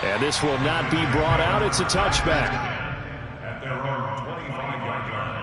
And this will not be brought out. It's a touchback. At their own 25-yard line.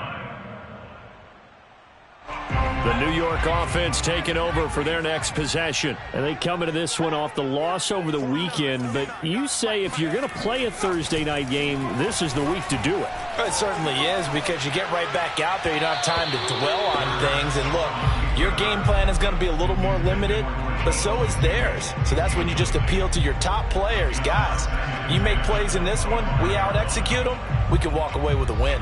The New York offense taking over for their next possession. And they come into this one off the loss over the weekend. But you say if you're going to play a Thursday night game, this is the week to do it. It certainly is, because you get right back out there. You don't have time to dwell on things. And look, your game plan is going to be a little more limited, but so is theirs. So that's when you just appeal to your top players. Guys, you make plays in this one, we out-execute them, we can walk away with a win.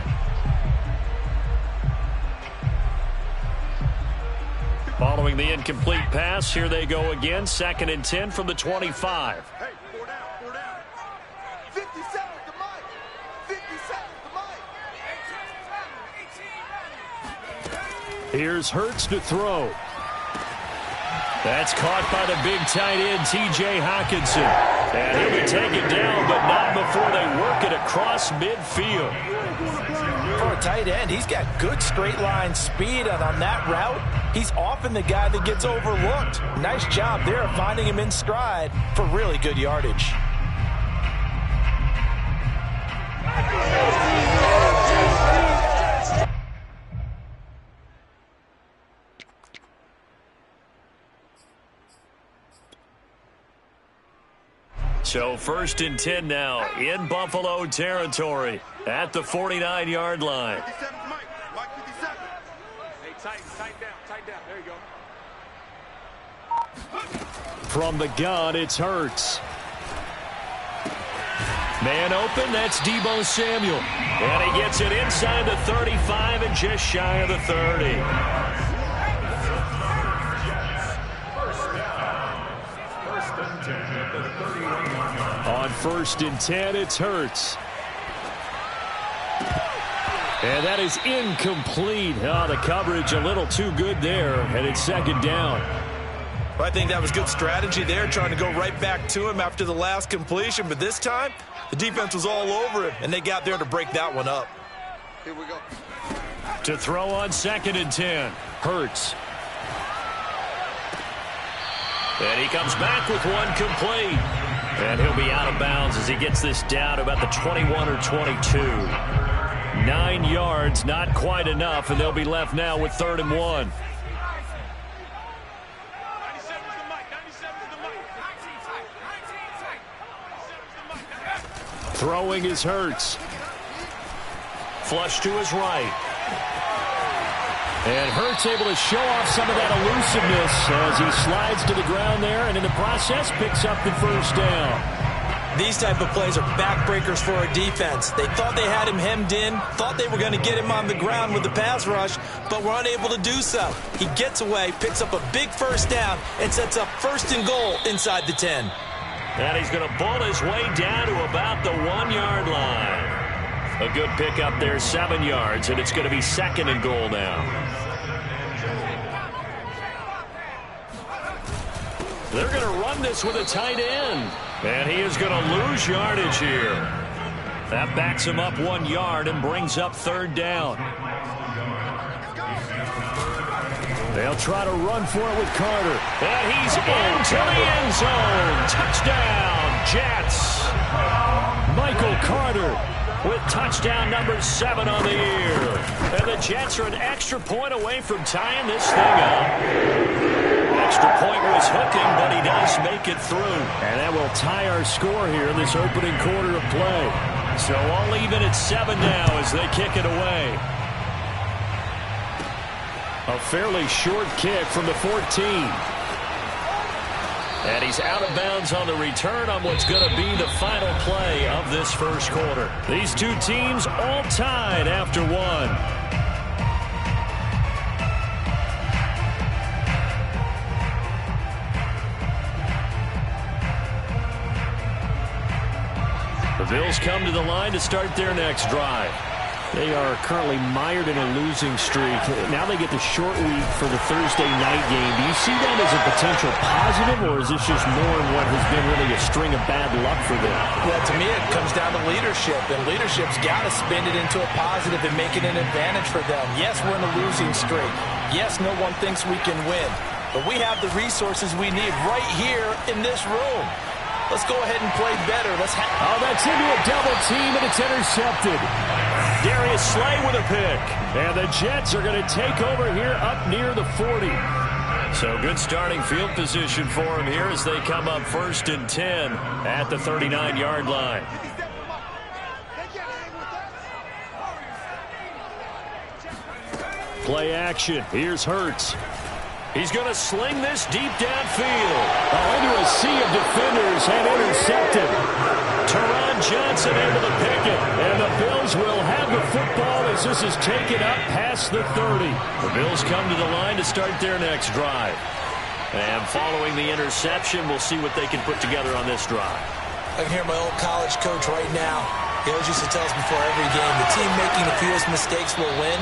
Following the incomplete pass, here they go again. 2nd and 10 from the 25. Hey, 4 down, 4 down. 50 seconds to Mike. 50 seconds to Mike. Here's Hurts to throw. That's caught by the big tight end, T.J. Hockenson. And he'll be taken down, but not before they work it across midfield. For a tight end, he's got good straight line speed, and on that route, he's often the guy that gets overlooked. Nice job there of finding him in stride for really good yardage. So 1st and 10 now in Buffalo territory at the 49-yard line. 57 Mike. Mike 57. Hey, tight down. There you go. From the gun, it's Hurts. Man open, that's Deebo Samuel. And he gets it inside the 35 and just shy of the 30. On 1st and 10, it's Hurts. And that is incomplete. Oh, the coverage a little too good there, and it's 2nd down. I think that was good strategy there, trying to go right back to him after the last completion. But this time, the defense was all over him, and they got there to break that one up. Here we go. To throw on 2nd and 10, Hurts. And he comes back with one complete. And he'll be out of bounds as he gets this down about the 21 or 22. 9 yards, not quite enough, and they'll be left now with 3rd and 1. Throwing is Hurts. Flush to his right. And Hurts able to show off some of that elusiveness as he slides to the ground there, and in the process picks up the 1st down. These type of plays are backbreakers for a defense. They thought they had him hemmed in, thought they were going to get him on the ground with the pass rush, but were unable to do so. He gets away, picks up a big 1st down, and sets up 1st and goal inside the 10. And he's going to bull his way down to about the 1-yard line. A good pickup there, 7 yards, and it's going to be 2nd and goal now. They're going to run this with a tight end, and he is going to lose yardage here. That backs him up 1 yard and brings up 3rd down. They'll try to run for it with Carter, and he's into the end zone. Touchdown, Jets. Michael Carter with touchdown number 7 on the year. And the Jets are an extra point away from tying this thing up. Extra point was hooking, but he does make it through. And that will tie our score here in this opening quarter of play. So all even at 7 now as they kick it away. A fairly short kick from the 14. And he's out of bounds on the return on what's going to be the final play of this 1st quarter. These two teams all tied after 1. The Bills come to the line to start their next drive. They are currently mired in a losing streak. Now they get the short week for the Thursday night game. Do you see that as a potential positive, or is this just more of what has been really a string of bad luck for them? Well, to me, it comes down to leadership, and leadership's got to spin it into a positive and make it an advantage for them. Yes, we're in a losing streak. Yes, no one thinks we can win, but we have the resources we need right here in this room. let's go ahead and play better. Oh, that's into a double team, and it's intercepted. Darius Slay with a pick. And the Jets are going to take over here up near the 40. So good starting field position for him here as they come up 1st and 10 at the 39-yard line. Play action. Here's Hurts. He's going to sling this deep downfield. Into a sea of defenders and intercepted. Teron Johnson able to pick it. And the Bills will have the football as this is taken up past the 30. The Bills come to the line to start their next drive. And following the interception, we'll see what they can put together on this drive. I can hear my old college coach right now. He always used to tell us before every game, the team making the fewest mistakes will win.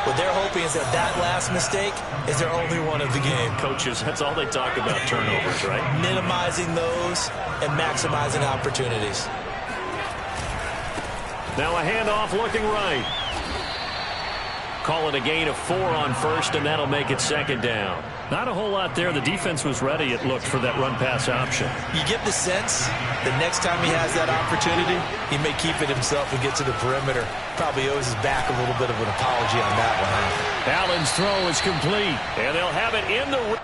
What they're hoping is that last mistake is their only one of the game. Coaches, that's all they talk about, turnovers, right? Minimizing those and maximizing opportunities. Now a handoff looking right. Call it a gain of 4 on 1st, and that'll make it 2nd down. Not a whole lot there. The defense was ready, it looked, for that run-pass option. You get the sense that next time he has that opportunity, he may keep it himself and get to the perimeter. Probably owes his back a little bit of an apology on that one. Allen's throw is complete, and they'll have it in the...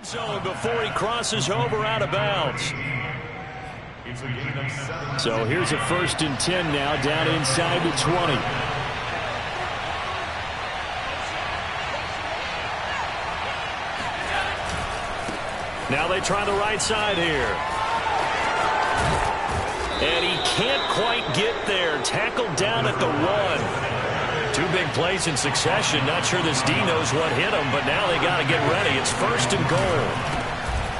zone before he crosses over out of bounds. So here's a 1st and 10 now, down inside the 20. Now they try the right side here. And he can't quite get there. Tackled down at the 1. 2 big plays in succession. Not sure this D knows what hit him, but now they got to get ready. It's 1st and goal.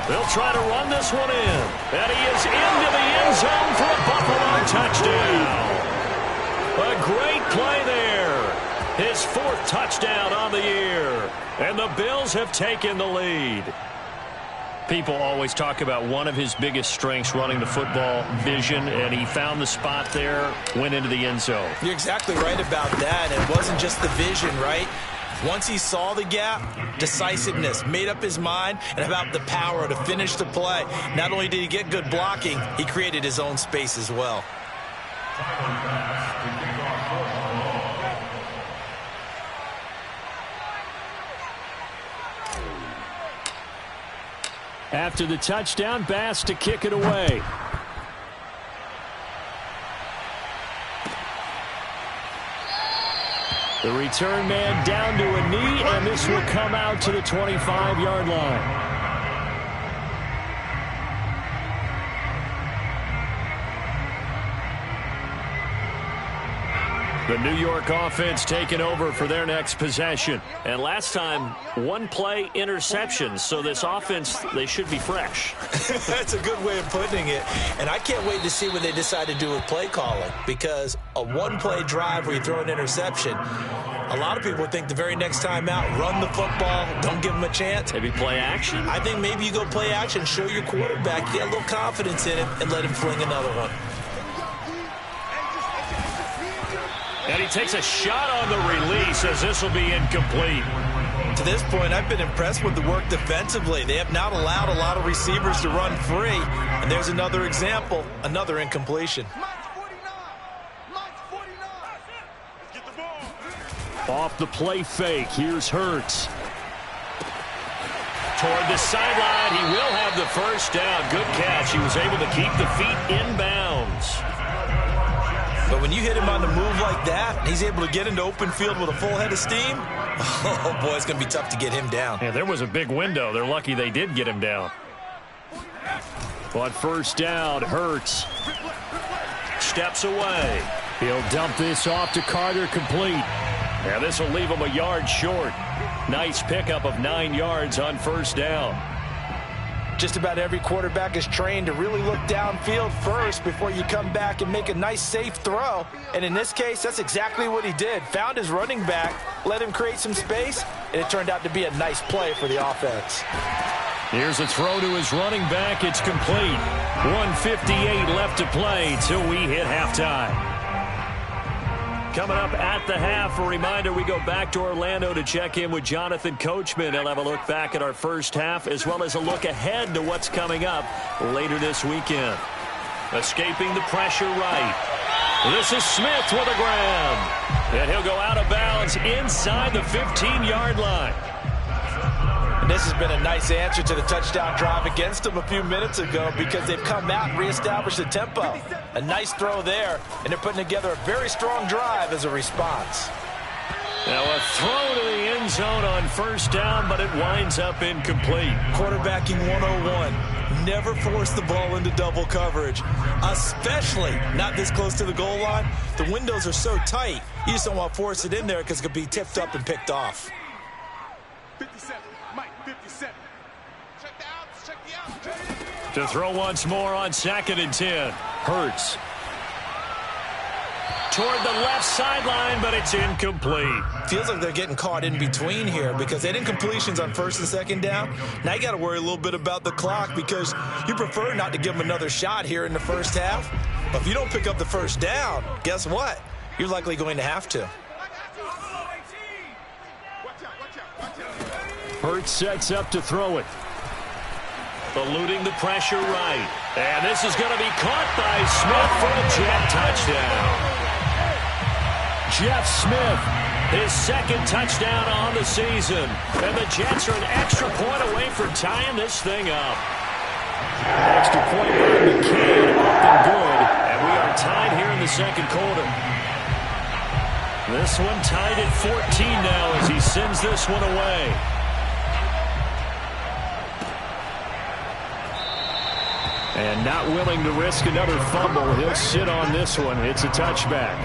They'll try to run this one in. And he is into the end zone for a Buffalo touchdown. A great play there. His 4th touchdown on the year. And the Bills have taken the lead. People always talk about one of his biggest strengths, running the football, vision, and he found the spot there, went into the end zone. You're exactly right about that. It wasn't just the vision, right? Once he saw the gap, decisiveness, made up his mind, and about the power to finish the play. Not only did he get good blocking, he created his own space as well. After the touchdown, Bass to kick it away. The return man down to a knee, and this will come out to the 25-yard line. The New York offense taking over for their next possession. And last time, 1 play interception. So this offense, they should be fresh. That's a good way of putting it. And I can't wait to see what they decide to do with play calling. Because a 1-play drive where you throw an interception, a lot of people think the very next time out, run the football, don't give them a chance. Maybe play action? I think maybe you go play action, show your quarterback, get a little confidence in him, and let him fling another one. And he takes a shot on the release as this will be incomplete. To this point, I've been impressed with the work defensively. They have not allowed a lot of receivers to run free. And there's another example, another incompletion. Off the play fake, here's Hurts. Toward the sideline, he will have the 1st down. Good catch. He was able to keep the feet inbounds. But when you hit him on the move like that, he's able to get into open field with a full head of steam. Oh, boy, it's going to be tough to get him down. Yeah, there was a big window. They're lucky they did get him down. But 1st down, Hurts steps away. He'll dump this off to Carter, complete. Now this will leave him a yard short. Nice pickup of 9 yards on 1st down. Just about every quarterback is trained to really look downfield first before you come back and make a nice, safe throw. And in this case, that's exactly what he did. Found his running back, let him create some space, and it turned out to be a nice play for the offense. Here's a throw to his running back. It's complete. 1:58 left to play till we hit halftime. Coming up at the half, a reminder, we go back to Orlando to check in with Jonathan Coachman. He'll have a look back at our first half as well as a look ahead to what's coming up later this weekend. Escaping the pressure right. This is Smith with a grab. And he'll go out of bounds inside the 15-yard line. And this has been a nice answer to the touchdown drive against them a few minutes ago because they've come out and reestablished the tempo. A nice throw there, and they're putting together a very strong drive as a response. Now a throw to the end zone on first down, but it winds up incomplete. Quarterbacking 101. Never force the ball into double coverage, especially not this close to the goal line. The windows are so tight, you just don't want to force it in there because it could be tipped up and picked off. 57. Mike, 57. Check the outs. Check the outs. To throw once more on 2nd and 10. Hurts. Toward the left sideline, but it's incomplete. Feels like they're getting caught in between here because they had incompletions on 1st and 2nd down. Now you got to worry a little bit about the clock because you prefer not to give them another shot here in the first half. But if you don't pick up the first down, guess what? You're likely going to have to. Hurts sets up to throw it. Eluding the pressure right. And this is going to be caught by Smith for a Jet touchdown. Jeff Smith, his 2nd touchdown on the season. And the Jets are an extra point away from tying this thing up. Extra point by McCain, up and good. And we are tied here in the 2nd quarter. This one tied at 14 now as he sends this one away. And not willing to risk another fumble, he'll sit on this one. It's a touchback.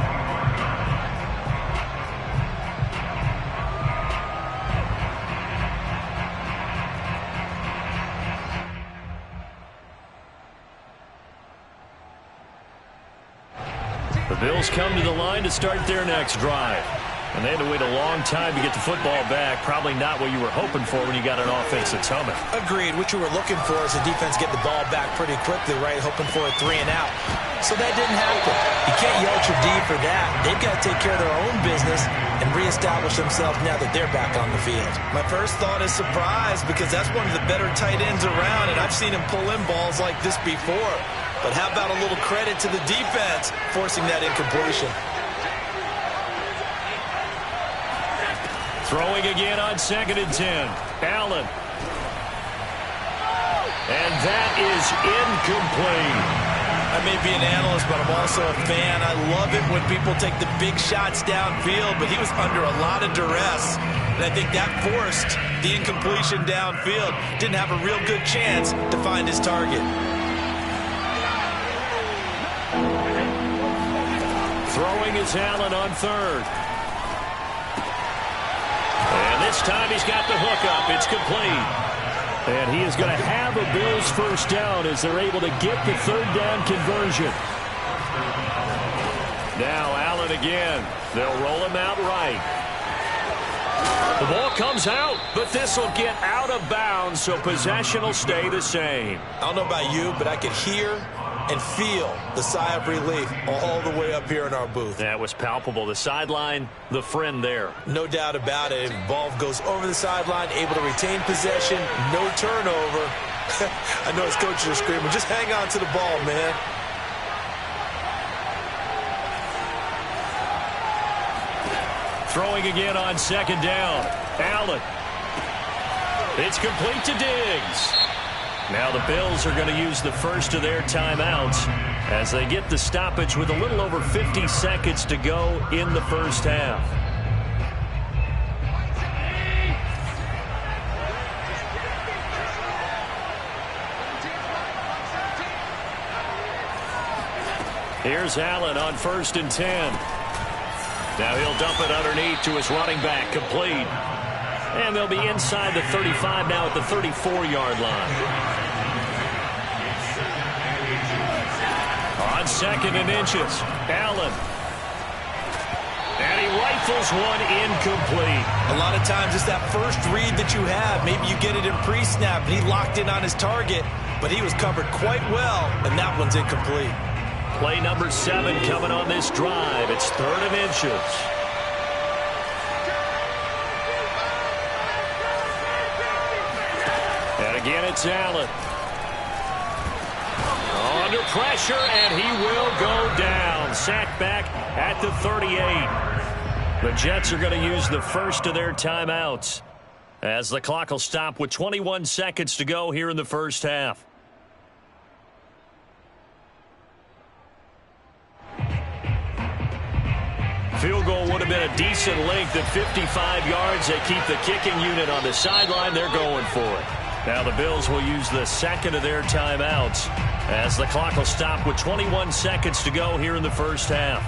The Bills come to the line to start their next drive. And they had to wait a long time to get the football back. Probably not what you were hoping for when you got an offense that's humming. Agreed. What you were looking for is the defense get the ball back pretty quickly, right? Hoping for a 3 and out. So that didn't happen. You can't yell at your D for that. They've got to take care of their own business and reestablish themselves now that they're back on the field. My first thought is surprise because that's one of the better tight ends around, and I've seen him pull in balls like this before. But how about a little credit to the defense forcing that incompletion? Throwing again on 2nd and 10. Allen. And that is incomplete. I may be an analyst, but I'm also a fan. I love it when people take the big shots downfield, but he was under a lot of duress. And I think that forced the incompletion downfield. Didn't have a real good chance to find his target. Throwing is Allen on 3rd. And this time he's got the hook up. It's complete. And he is going to have a Bills first down as they're able to get the 3rd down conversion. Now Allen again. They'll roll him out right. The ball comes out, but this will get out of bounds, so possession will stay the same. I don't know about you, but I could hear and feel the sigh of relief all the way up here in our booth. That was palpable. The sideline, the friend there. No doubt about it. Ball goes over the sideline, able to retain possession, no turnover. I know his coaches are screaming, just hang on to the ball, man. Throwing again on 2nd down. Allen. It's complete to Diggs. Now the Bills are going to use the first of their timeouts as they get the stoppage with a little over 50 seconds to go in the first half. Here's Allen on 1st and 10. Now he'll dump it underneath to his running back, complete. And they'll be inside the 35 now at the 34-yard line. On 2nd and inches, Allen. And he rifles one incomplete. A lot of times it's that first read that you have. Maybe you get it in pre-snap and he locked in on his target, but he was covered quite well, and that one's incomplete. Play number 7 coming on this drive. It's 3rd and inches. And again, it's Allen. Under pressure, and he will go down. Sacked back at the 38. The Jets are going to use the first of their timeouts as the clock will stop with 21 seconds to go here in the first half. Field goal would have been a decent length at 55 yards. They keep the kicking unit on the sideline. They're going for it. Now the Bills will use the second of their timeouts as the clock will stop with 21 seconds to go here in the first half.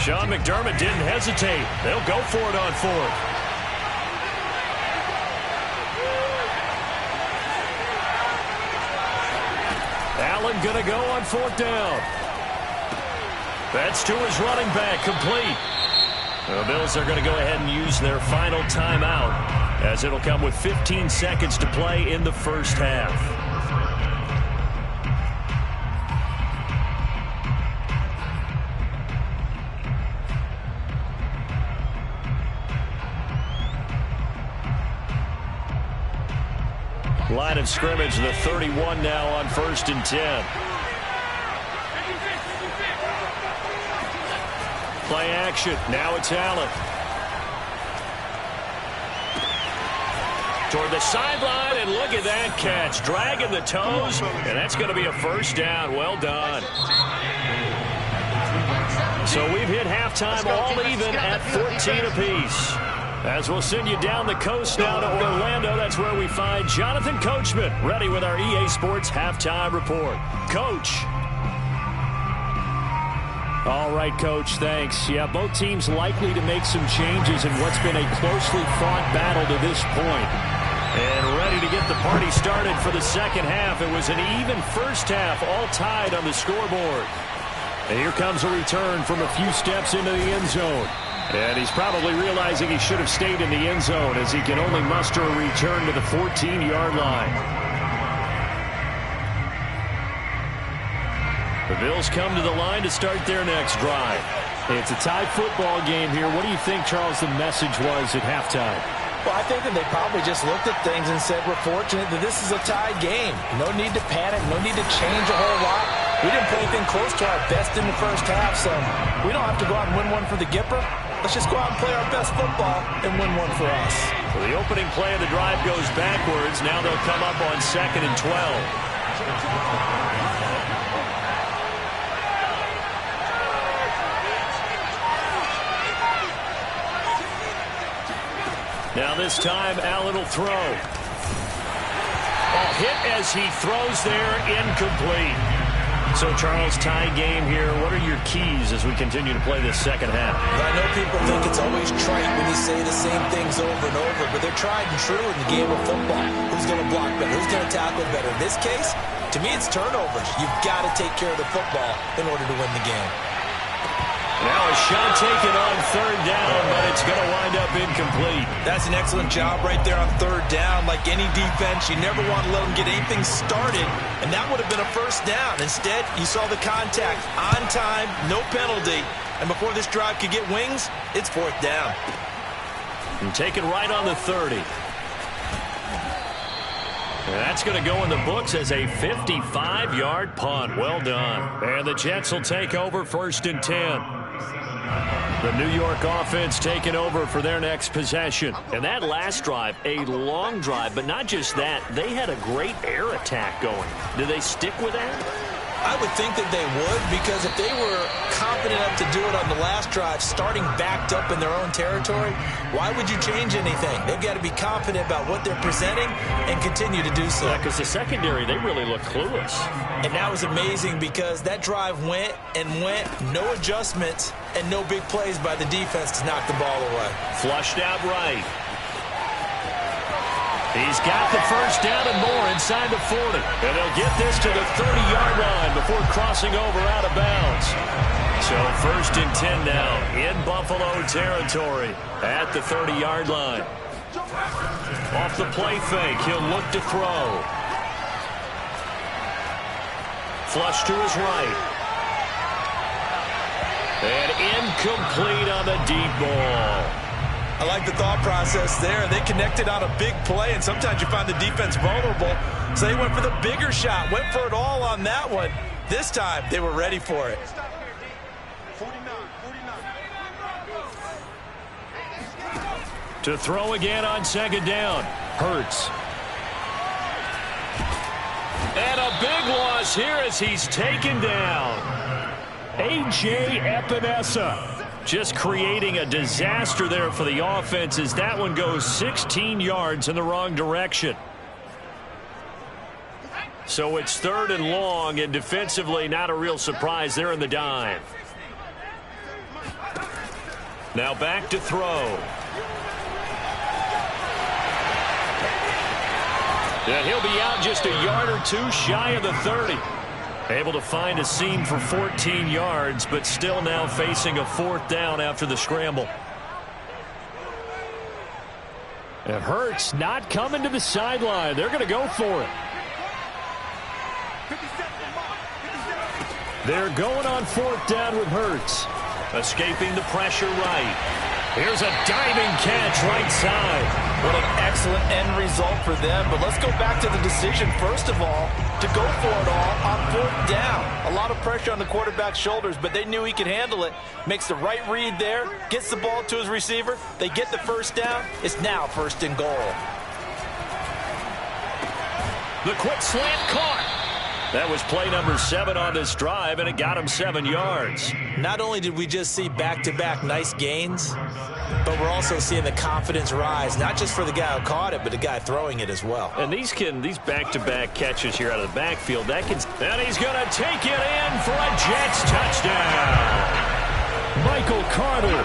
Sean McDermott didn't hesitate. They'll go for it on 4th. Allen going to go on 4th down. That's to his running back, complete. The Bills are going to go ahead and use their final timeout as it'll come with 15 seconds to play in the first half. Line of scrimmage, the 31 now on 1st and 10. Play action. Now it's Allen. Toward the sideline, and look at that catch. Dragging the toes, and that's going to be a first down. Well done. So we've hit halftime all even at 14 apiece. As we'll send you down the coast now to Orlando, that's where we find Jonathan Coachman, ready with our EA Sports Halftime Report. Coach. All right, Coach, thanks. Yeah, both teams likely to make some changes in what's been a closely fought battle to this point. And ready to get the party started for the second half. It was an even first half, all tied on the scoreboard. And here comes a return from a few steps into the end zone. And he's probably realizing he should have stayed in the end zone as he can only muster a return to the 14-yard line. The Bills come to the line to start their next drive. It's a tie football game here. What do you think, Charles, the message was at halftime? Well, I think that they probably just looked at things and said, we're fortunate that this is a tie game. No need to panic, no need to change a whole lot. We didn't play anything close to our best in the first half, so we don't have to go out and win one for the Gipper. Let's just go out and play our best football and win one for us. Well, the opening play of the drive goes backwards. Now they'll come up on 2nd and 12. Now this time, Allen will throw. Oh, hit as he throws there, incomplete. So, Charles, tie game here. What are your keys as we continue to play this second half? I know people think it's always trite when you say the same things over and over, but they're tried and true in the game of football. Who's going to block better? Who's going to tackle better? In this case, to me, it's turnovers. You've got to take care of the football in order to win the game. Now a shot taken on 3rd down, but it's going to wind up incomplete. That's an excellent job right there on 3rd down. Like any defense, you never want to let them get anything started, and that would have been a first down. Instead, you saw the contact on time, no penalty, and before this drive could get wings, it's 4th down. And taken right on the 30. And that's going to go in the books as a 55-yard punt. Well done. And the Jets will take over 1st and 10. The New York offense taking over for their next possession. And that last drive, a long drive, but not just that. They had a great air attack going. Do they stick with that? I would think that they would, because if they were confident enough to do it on the last drive, starting backed up in their own territory, why would you change anything? They've got to be confident about what they're presenting and continue to do so. Yeah, because the secondary, they really look clueless. And that was amazing because that drive went and went, no adjustments, and no big plays by the defense to knock the ball away. Flushed out right. He's got the first down and more inside the 40. And they'll get this to the 30-yard line before crossing over out of bounds. So 1st and 10 now in Buffalo territory at the 30-yard line. Off the play fake, he'll look to throw. flush to his right. And incomplete on the deep ball. I like the thought process there. They connected on a big play, and sometimes you find the defense vulnerable. So they went for the bigger shot, went for it all on that one. This time, they were ready for it. To throw again on second down. Hurts. And a big loss here as he's taken down. A.J. Epinesa just creating a disaster there for the offense as that one goes 16 yards in the wrong direction. So it's 3rd and long, and defensively not a real surprise there in the dime. Now back to throw. And he'll be out just a yard or two shy of the 30. Able to find a seam for 14 yards, but still now facing a 4th down after the scramble. And Hurts not coming to the sideline. They're going to go for it. They're going on 4th down with Hurts. Escaping the pressure right. Here's a diving catch right side. What an excellent end result for them. But let's go back to the decision, first of all, to go for it all on 4th down. A lot of pressure on the quarterback's shoulders, but they knew he could handle it. Makes the right read there, gets the ball to his receiver. They get the 1st down. It's now 1st and goal. The quick slant caught. That was play number 7 on this drive, and it got him 7 yards. Not only did we just see back-to-back nice gains, but we're also seeing the confidence rise, not just for the guy who caught it, but the guy throwing it as well. And these back-to-back catches here out of the backfield, and he's going to take it in for a Jets touchdown. Michael Carter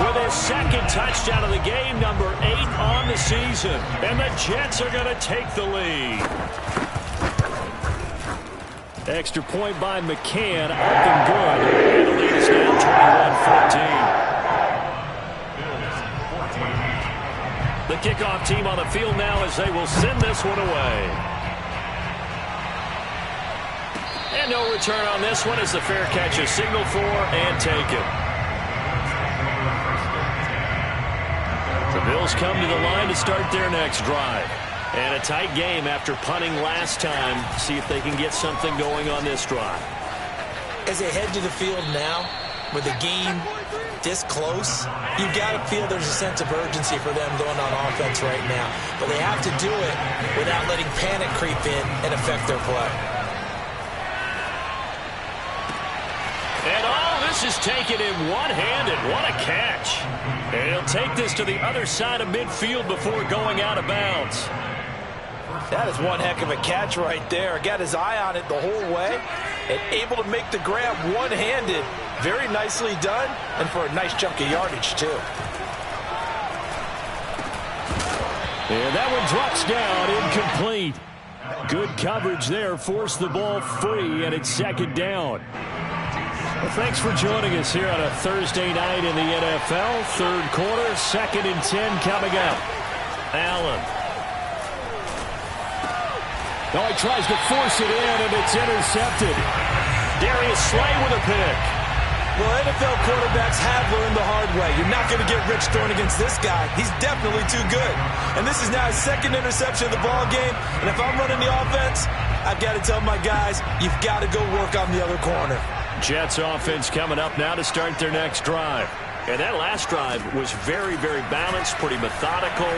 with his 2nd touchdown of the game, number 8 on the season. And the Jets are going to take the lead. Extra point by McCann, up and good. And the lead is now 21-14. The kickoff team on the field now as they will send this one away. And no return on this one as the fair catch is signaled for and taken. The Bills come to the line to start their next drive. And a tight game after punting last time. See if they can get something going on this drive. As they head to the field now, with the game this close, you've got to feel there's a sense of urgency for them going on offense right now. But they have to do it without letting panic creep in and affect their play. And all this is taken in one-handed. What a catch. And he'll take this to the other side of midfield before going out of bounds. That is one heck of a catch right there. Got his eye on it the whole way and able to make the grab one-handed. Very nicely done, and for a nice chunk of yardage, too. And that one drops down, incomplete. Good coverage there, forced the ball free, and it's 2nd down. Well, thanks for joining us here on a Thursday night in the NFL. 3rd quarter, 2nd and 10 coming up. Allen. Now he tries to force it in, and it's intercepted. Darius Slay with a pick. Well, NFL quarterbacks have learned the hard way. You're not going to get rich throwing against this guy. He's definitely too good. And this is now his 2nd interception of the ball game. And if I'm running the offense, I've got to tell my guys, you've got to go work on the other corner. Jets offense coming up now to start their next drive. And that last drive was very, very balanced, pretty methodical.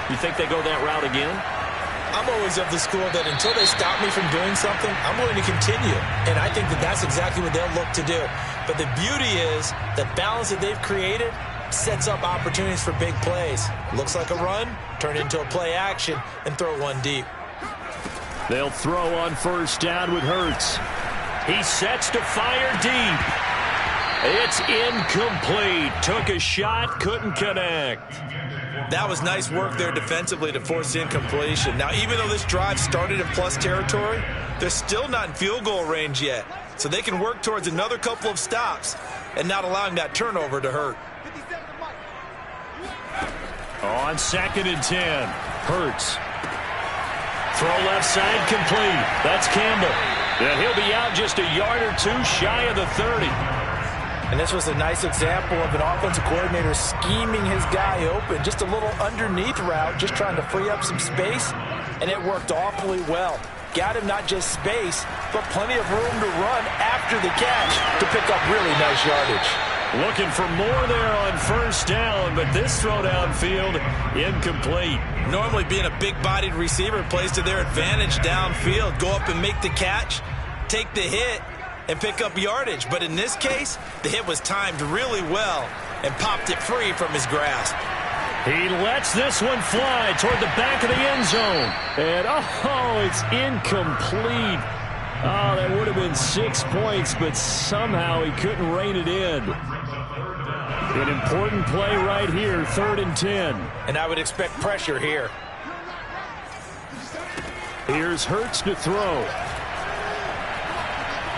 You think they go that route again? I'm always of the school that until they stop me from doing something, I'm willing to continue. And I think that that's exactly what they'll look to do. But the beauty is the balance that they've created sets up opportunities for big plays. Looks like a run, turn into a play action, and throw one deep. They'll throw on 1st down with Hurts. He sets to fire deep. It's incomplete. Took a shot, couldn't connect. That was nice work there defensively to force the incompletion. Now, even though this drive started in plus territory, they're still not in field goal range yet. So they can work towards another couple of stops and not allowing that turnover to hurt. On 2nd and 10, Hurts. Throw left side complete. That's Campbell. And he'll be out just a yard or two shy of the 30. And this was a nice example of an offensive coordinator scheming his guy open. Just a little underneath route, just trying to free up some space, and it worked awfully well. Got him not just space, but plenty of room to run after the catch to pick up really nice yardage. Looking for more there on first down, but this throw downfield incomplete. Normally being a big-bodied receiver plays to their advantage downfield. Go up and make the catch, take the hit, and pick up yardage. But in this case, the hit was timed really well and popped it free from his grasp. He lets this one fly toward the back of the end zone. And, it's incomplete. Oh, that would have been 6 points, but somehow he couldn't rein it in. An important play right here, 3rd and 10. And I would expect pressure here. Here's Hurts to throw.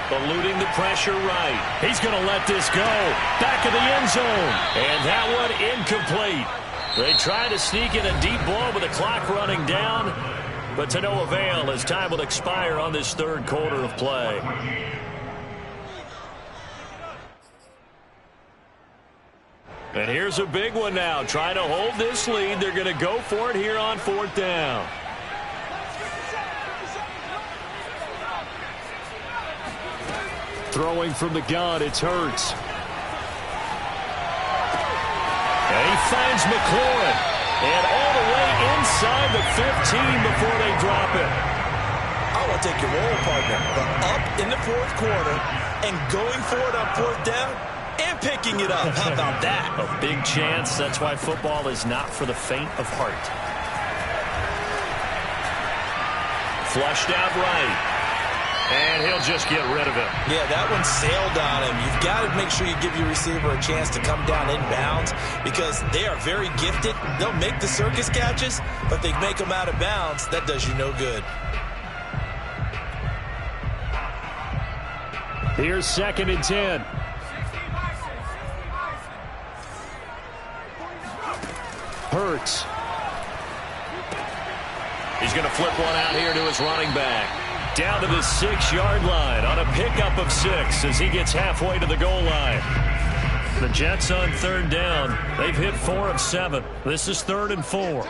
Eluding the pressure right. He's going to let this go. Back of the end zone. And that one incomplete. They try to sneak in a deep ball with the clock running down, but to no avail as time will expire on this 3rd quarter of play. And here's a big one now. Trying to hold this lead. They're going to go for it here on 4th down. Throwing from the gun, it's Hurts. And he finds McLaurin. And all the way inside the 15 before they drop it. I will take your role, partner. But up in the 4th quarter and going for it on 4th down and picking it up. How about that? A big chance. That's why football is not for the faint of heart. Flushed out right. And he'll just get rid of it. Yeah, that one sailed on him. You've got to make sure you give your receiver a chance to come down inbounds because they are very gifted. They'll make the circus catches, but they make them out of bounds. That does you no good. Here's 2nd and 10. Hurts. He's going to flip one out here to his running back. Down to the 6-yard line on a pickup of 6 as he gets halfway to the goal line. The Jets on 3rd down. They've hit 4 of 7. This is 3rd and 4.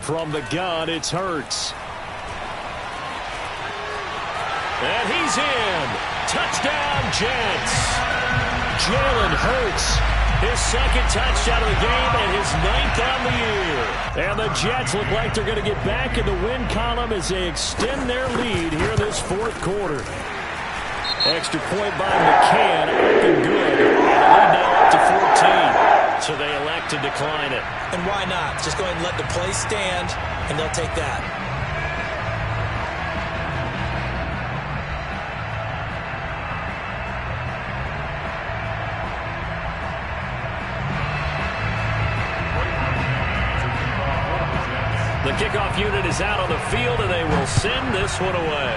From the gun, it's Hurts. And he's in. Touchdown, Jets. Jalen Hurts. His 2nd touchdown of the game and his 9th on the year. And the Jets look like they're going to get back in the win column as they extend their lead here in this 4th quarter. Extra point by McCann, up and good. And the lead now up to 14. So they elect to decline it. And why not? Just go ahead and let the play stand, and they'll take that. The kickoff unit is out on the field, and they will send this one away.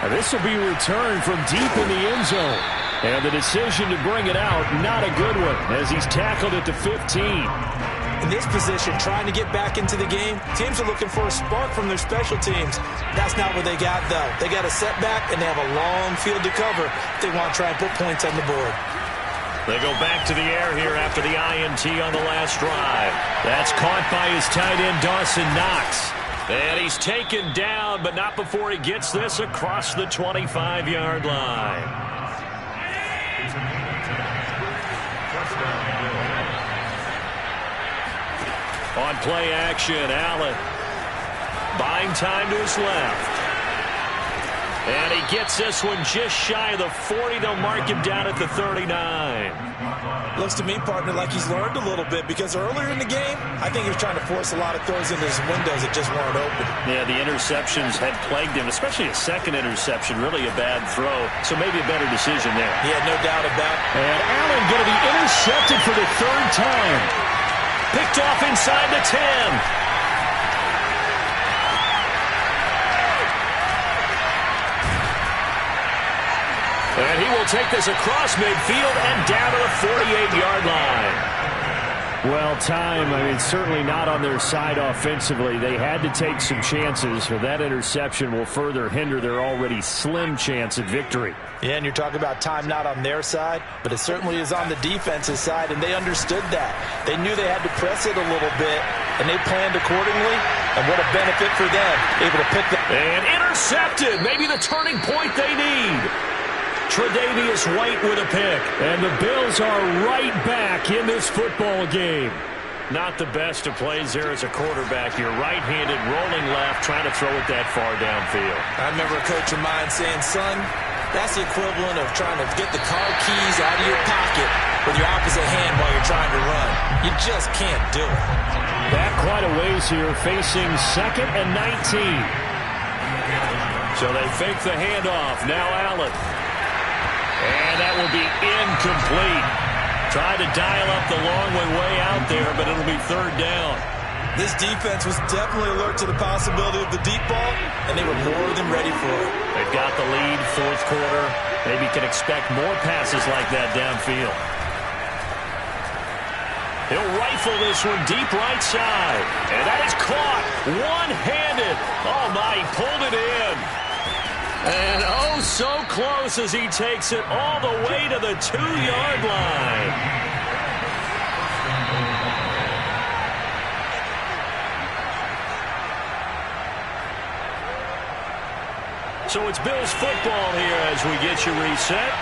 And this will be returned from deep in the end zone. And the decision to bring it out, not a good one, as he's tackled at the 15. In this position, trying to get back into the game, teams are looking for a spark from their special teams. That's not what they got, though. They got a setback, and they have a long field to cover if they want to try and put points on the board. They go back to the air here after the INT on the last drive. That's caught by his tight end, Dawson Knox. And he's taken down, but not before he gets this across the 25-yard line. On play action, Allen buying time to his left. And he gets this one just shy of the 40. They'll mark him down at the 39. Looks to me, partner, like he's learned a little bit because earlier in the game, I think he was trying to force a lot of throws into his windows that just weren't open. Yeah, the interceptions had plagued him, especially a 2nd interception, really a bad throw. So maybe a better decision there. Yeah, no doubt about it. And Allen going to be intercepted for the 3rd time. Picked off inside the 10. And he will take this across midfield and down to the 48-yard line. Well, time, I mean, certainly not on their side offensively. They had to take some chances, or that interception will further hinder their already slim chance at victory. Yeah, and you're talking about time not on their side, but it certainly is on the defense's side, and they understood that. They knew they had to press it a little bit, and they planned accordingly, and what a benefit for them, able to pick the... And intercepted, maybe the turning point they need. Tre'Davious White with a pick. And the Bills are right back in this football game. Not the best of plays there as a quarterback. You're right-handed, rolling left, trying to throw it that far downfield. I remember a coach of mine saying, son, that's the equivalent of trying to get the car keys out of your pocket with your opposite hand while you're trying to run. You just can't do it. Back quite a ways here, facing 2nd and 19. So they fake the handoff. Now Allen. And that will be incomplete. Tried to dial up the long way out there, but it'll be 3rd down. This defense was definitely alert to the possibility of the deep ball, and they were more than ready for it. They've got the lead, 4th quarter. Maybe can expect more passes like that downfield. He'll rifle this one deep right side. And that is caught one-handed. Oh, my, he pulled it in. And oh, so close as he takes it all the way to the 2-yard line. So it's Bills football here as we get you reset.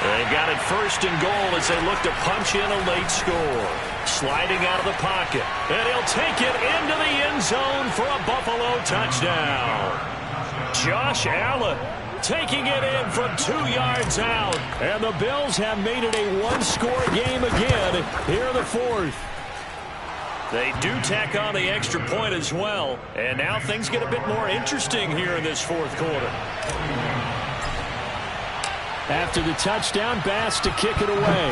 They got it 1st and goal as they look to punch in a late score. Sliding out of the pocket. And he'll take it into the end zone for a Buffalo touchdown. Josh Allen taking it in from 2 yards out. And the Bills have made it a one-score game again here in the 4th. They do tack on the extra point as well. And now things get a bit more interesting here in this 4th quarter. After the touchdown, Bass to kick it away.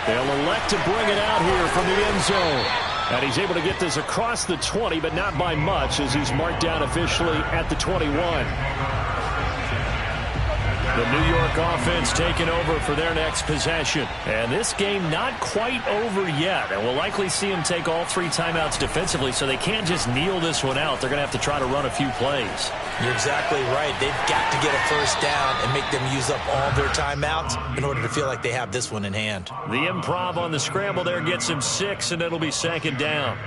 They'll elect to bring it out here from the end zone. And he's able to get this across the 20, but not by much, as he's marked down officially at the 21. The New York offense taking over for their next possession. And this game not quite over yet. And we'll likely see them take all 3 timeouts defensively, so they can't just kneel this one out. They're going to have to try to run a few plays. You're exactly right. They've got to get a 1st down and make them use up all their timeouts in order to feel like they have this one in hand. The improv on the scramble there gets him 6, and it'll be 2nd down.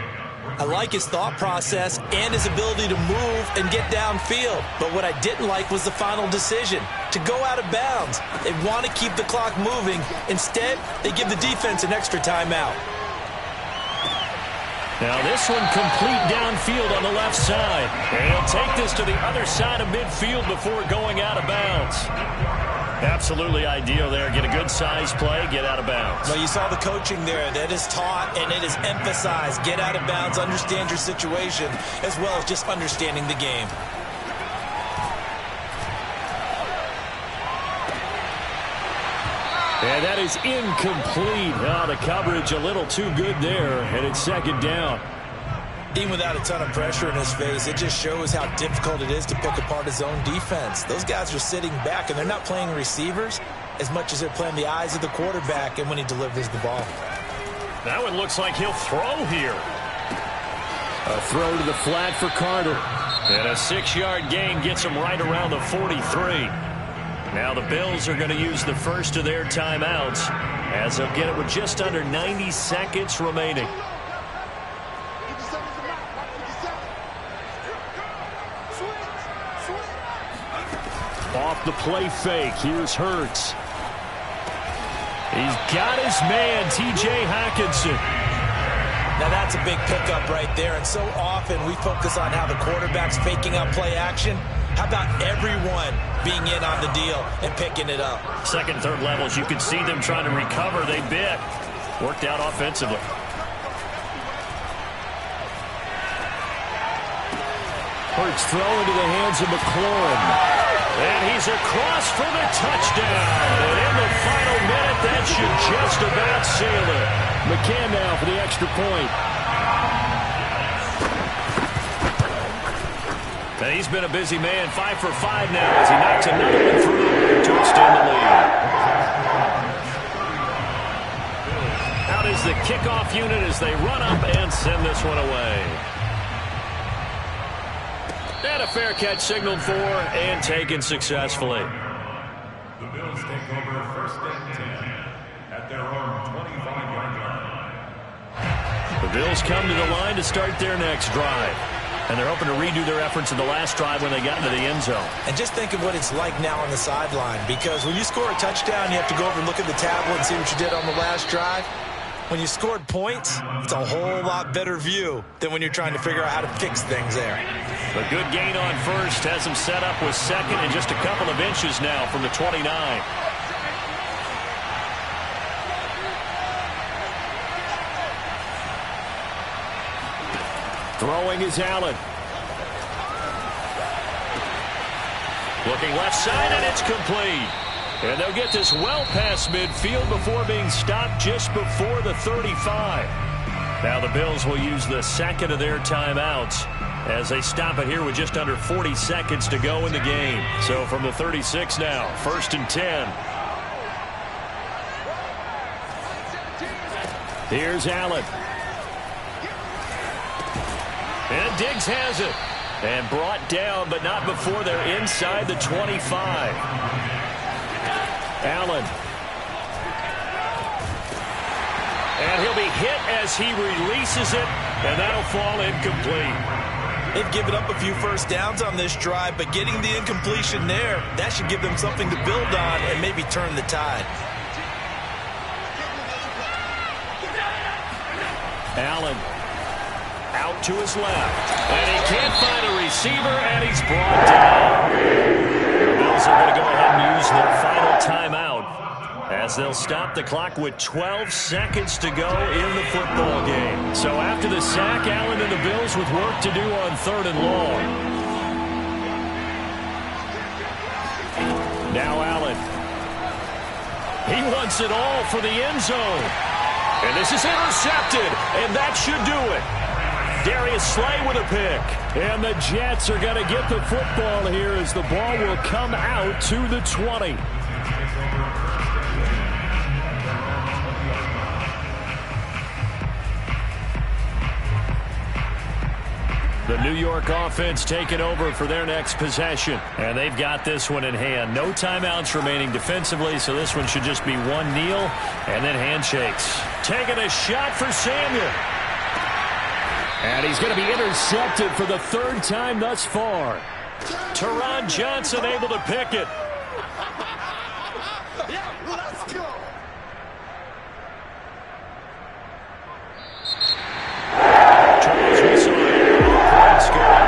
I like his thought process and his ability to move and get downfield. But what I didn't like was the final decision, to go out of bounds. They want to keep the clock moving. Instead, they give the defense an extra timeout. Now this one complete downfield on the left side. And he'll take this to the other side of midfield before going out of bounds. Absolutely ideal there. Get a good size play, get out of bounds. Well, you saw the coaching there. That is taught and it is emphasized. Get out of bounds, understand your situation, as well as just understanding the game. And that is incomplete. Oh, the coverage a little too good there, and it's 2nd down. Even without a ton of pressure in his face, it just shows how difficult it is to pick apart his own defense. Those guys are sitting back, and they're not playing receivers as much as they're playing the eyes of the quarterback and when he delivers the ball. Now it looks like he'll throw here. A throw to the flat for Carter. And a 6-yard gain gets him right around the 43. Now the Bills are going to use the 1st of their timeouts as they'll get it with just under 90 seconds remaining. Off the play fake. Here's Hurts. He's got his man, T.J. Hockenson. Now that's a big pickup right there, and so often we focus on how the quarterback's faking out play action. How about everyone being in on the deal and picking it up? 2nd, 3rd levels, you can see them trying to recover. They bit. Worked out offensively. Hurts throw into the hands of McLaurin. And he's across for the touchdown. And in the final minute, that should just about seal it. McCann now for the extra point. And he's been a busy man, 5 for 5 now as he knocks another one through to extend the lead. Out is the kickoff unit as they run up and send this one away. And a fair catch signaled for and taken successfully. The Bills take over 1st and 10 at their own 25-yard line. The Bills come to the line to start their next drive. And they're hoping to redo their efforts in the last drive when they got into the end zone. And just think of what it's like now on the sideline, because when you score a touchdown, you have to go over and look at the tablet and see what you did on the last drive. When you scored points, it's a whole lot better view than when you're trying to figure out how to fix things there. A good gain on first has him set up with second and just a couple of inches now from the 29. Throwing is Allen. Looking left side, and it's complete. And they'll get this well past midfield before being stopped just before the 35. Now the Bills will use the second of their timeouts as they stop it here with just under 40 seconds to go in the game. So from the 36 now, 1st and 10. Here's Allen. And Diggs has it. And brought down, but not before they're inside the 25. Allen. And he'll be hit as he releases it, and that'll fall incomplete. They've given up a few first downs on this drive, but getting the incompletion there, that should give them something to build on and maybe turn the tide. Allen out to his left, and he can't find a receiver, and he's brought down. The Bills are going to go ahead and use their final timeout as they'll stop the clock with 12 seconds to go in the football game. So after the sack, Allen and the Bills with work to do on 3rd and long. Now Allen. He wants it all for the end zone. And this is intercepted, and that should do it. Darius Slay with a pick. And the Jets are going to get the football here as the ball will come out to the 20. The New York offense taking over for their next possession. And they've got this one in hand. No timeouts remaining defensively, so this one should just be one kneel and then handshakes. Taking a shot for Samuel. And he's going to be intercepted for the 3rd time thus far. Teron Johnson able to pick it.